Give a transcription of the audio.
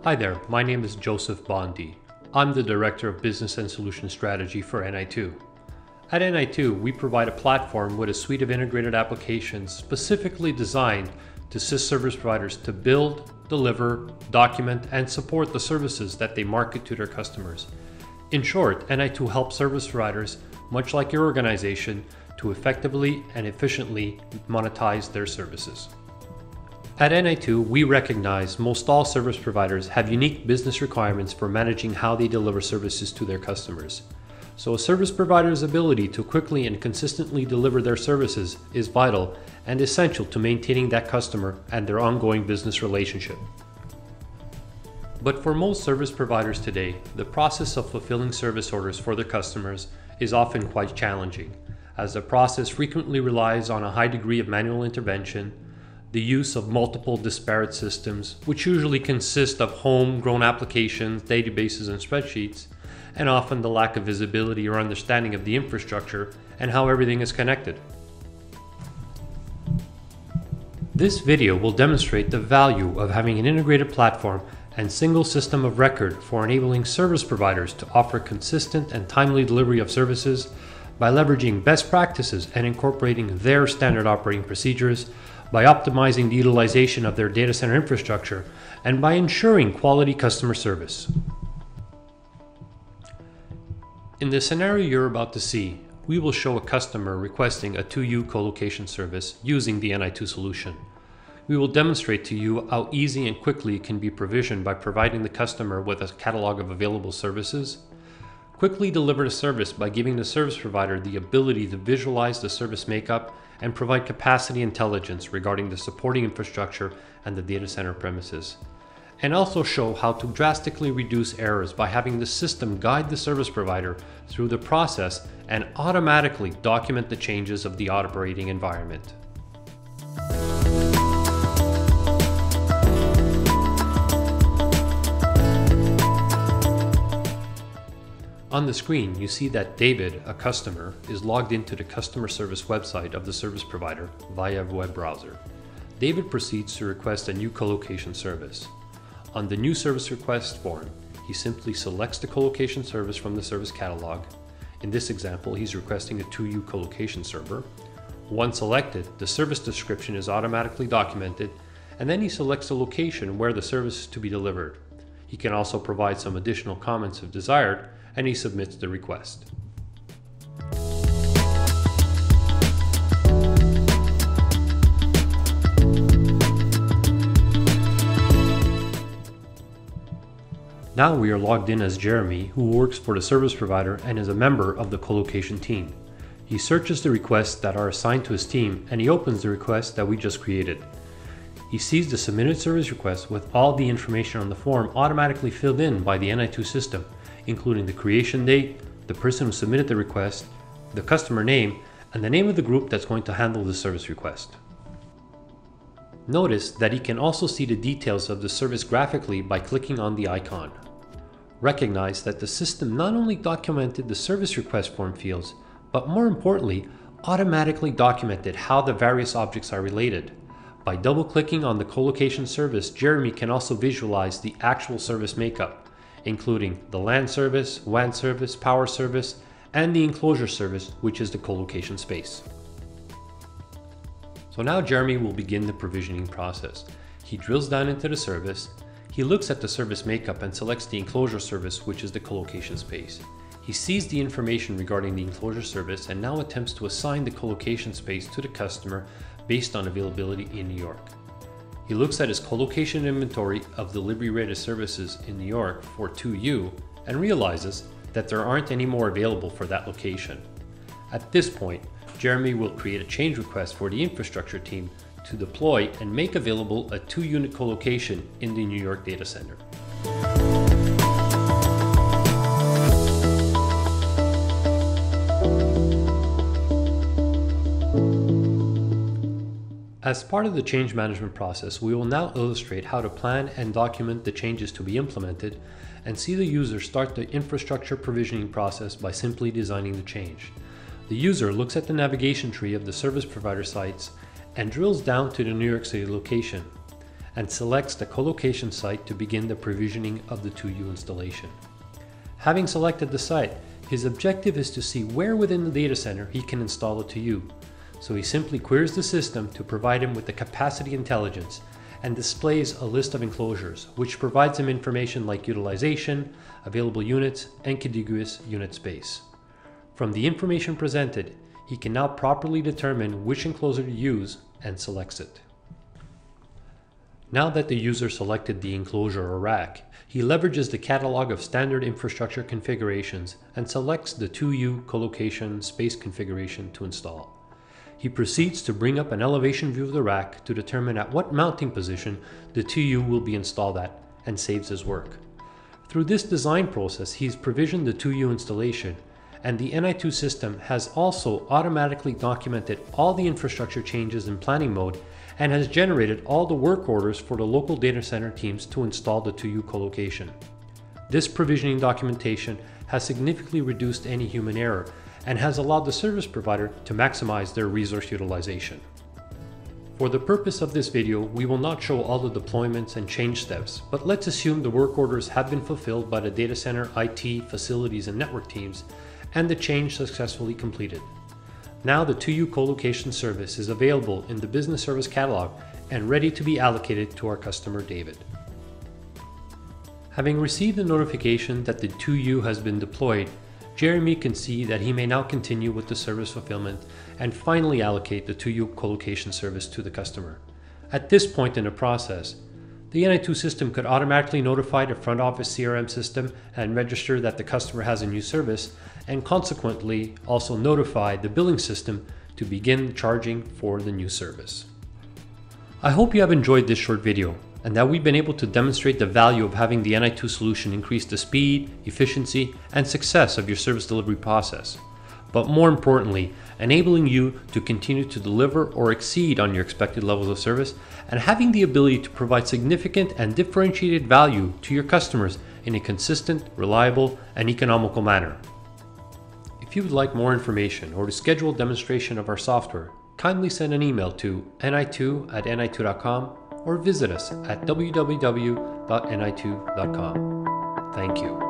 Hi there, my name is Joseph Bondi. I'm the Director of Business and Solution Strategy for NI2. At NI2, we provide a platform with a suite of integrated applications specifically designed to assist service providers to build, deliver, document, and support the services that they market to their customers. In short, NI2 helps service providers, much like your organization, to effectively and efficiently monetize their services. At NI2, we recognize most all service providers have unique business requirements for managing how they deliver services to their customers. So a service provider's ability to quickly and consistently deliver their services is vital and essential to maintaining that customer and their ongoing business relationship. But for most service providers today, the process of fulfilling service orders for their customers is often quite challenging, as the process frequently relies on a high degree of manual intervention, the use of multiple disparate systems, which usually consist of homegrown applications, databases, and spreadsheets, and often the lack of visibility or understanding of the infrastructure and how everything is connected. This video will demonstrate the value of having an integrated platform and single system of record for enabling service providers to offer consistent and timely delivery of services by leveraging best practices and incorporating their standard operating procedures, by optimizing the utilization of their data center infrastructure, and by ensuring quality customer service. In the scenario you're about to see, we will show a customer requesting a 2U colocation service using the NI2 solution. We will demonstrate to you how easy and quickly it can be provisioned by providing the customer with a catalog of available services, quickly deliver the service by giving the service provider the ability to visualize the service makeup and provide capacity intelligence regarding the supporting infrastructure and the data center premises, and also show how to drastically reduce errors by having the system guide the service provider through the process and automatically document the changes of the operating environment. On the screen, you see that David, a customer, is logged into the customer service website of the service provider via a web browser. David proceeds to request a new colocation service. On the new service request form, he simply selects the colocation service from the service catalog. In this example, he's requesting a 2U colocation server. Once selected, the service description is automatically documented, and then he selects the location where the service is to be delivered. He can also provide some additional comments if desired, and he submits the request. Now we are logged in as Jeremy, who works for the service provider and is a member of the colocation team. He searches the requests that are assigned to his team, and he opens the request that we just created. He sees the submitted service request with all the information on the form automatically filled in by the NI2 system, including the creation date, the person who submitted the request, the customer name, and the name of the group that's going to handle the service request. Notice that he can also see the details of the service graphically by clicking on the icon. Recognize that the system not only documented the service request form fields, but more importantly, automatically documented how the various objects are related. By double-clicking on the colocation service, Jeremy can also visualize the actual service makeup, including the LAN service, WAN service, power service, and the enclosure service, which is the colocation space. So now Jeremy will begin the provisioning process. He drills down into the service, he looks at the service makeup and selects the enclosure service, which is the colocation space. He sees the information regarding the enclosure service and now attempts to assign the colocation space to the customer based on availability in New York. He looks at his colocation inventory of delivery-rated services in New York for 2U and realizes that there aren't any more available for that location. At this point, Jeremy will create a change request for the infrastructure team to deploy and make available a 2-unit colocation in the New York data center. As part of the change management process, we will now illustrate how to plan and document the changes to be implemented and see the user start the infrastructure provisioning process by simply designing the change. The user looks at the navigation tree of the service provider sites and drills down to the New York City location. and selects the colocation site to begin the provisioning of the 2U installation. Having selected the site, his objective is to see where within the data center he can install a 2U. So he simply queries the system to provide him with the capacity intelligence and displays a list of enclosures, which provides him information like utilization, available units, and contiguous unit space. From the information presented, he can now properly determine which enclosure to use and selects it. Now that the user selected the enclosure or rack, he leverages the catalog of standard infrastructure configurations and selects the 2U colocation space configuration to install. He proceeds to bring up an elevation view of the rack to determine at what mounting position the 2U will be installed at, and saves his work. Through this design process, he's provisioned the 2U installation, and the NI2 system has also automatically documented all the infrastructure changes in planning mode and has generated all the work orders for the local data center teams to install the 2U colocation. This provisioning documentation has significantly reduced any human error and has allowed the service provider to maximize their resource utilization. For the purpose of this video, we will not show all the deployments and change steps, but let's assume the work orders have been fulfilled by the data center, IT, facilities, and network teams, and the change successfully completed. Now the 2U colocation service is available in the business service catalog and ready to be allocated to our customer David. Having received the notification that the 2U has been deployed, Jeremy can see that he may now continue with the service fulfillment and finally allocate the 2U colocation service to the customer. At this point in the process, the NI2 system could automatically notify the front office CRM system and register that the customer has a new service, and consequently also notify the billing system to begin charging for the new service. I hope you have enjoyed this short video and that we've been able to demonstrate the value of having the NI2 solution increase the speed, efficiency, and success of your service delivery process. But more importantly, enabling you to continue to deliver or exceed on your expected levels of service, and having the ability to provide significant and differentiated value to your customers in a consistent, reliable, and economical manner. If you would like more information or to schedule a demonstration of our software, kindly send an email to ni2@ni2.com or visit us at www.ni2.com. Thank you.